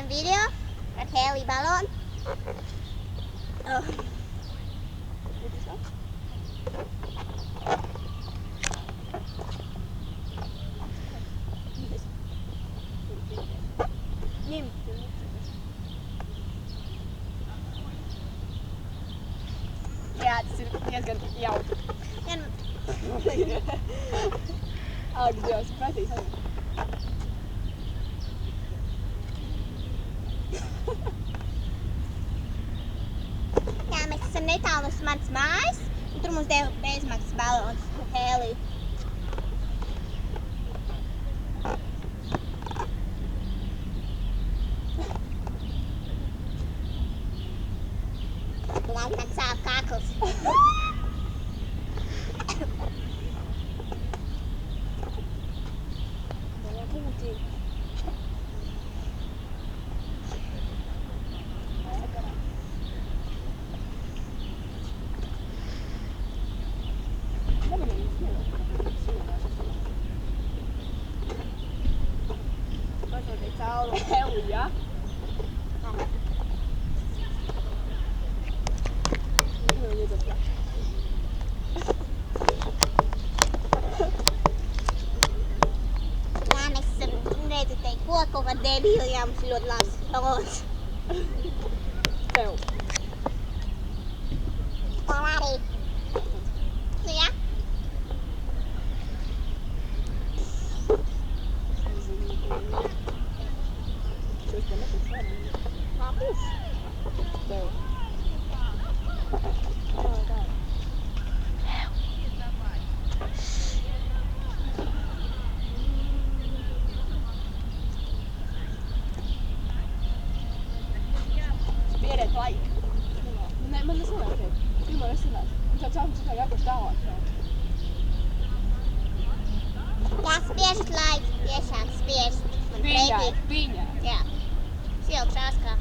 fun video ar Hēliju balonu. Ņem. Jā, tas ir diezgan jautri. Ak, Dievs, pretīs arī. Jā, mēs esam netālu no manas mājas, un tur mums deva bezmaksas balons ar Hēliju. Man sāp kakls. Hēlija. Jā, mēs esam redzi teikt, kaut kā debīli, jā, mums ir ļoti labs balons. Tev. Un arī. Nu jā. Kāpēc? Tev. Spiediet laiku. Nē, man tas nevajag. Pirmo es runāšu. Un tā caur mums tā jākoš tālāk. Jā, spiežat laiku, tiešām spiežat. Man Viņai, pretī. viņai. Jā. Silkšās kā.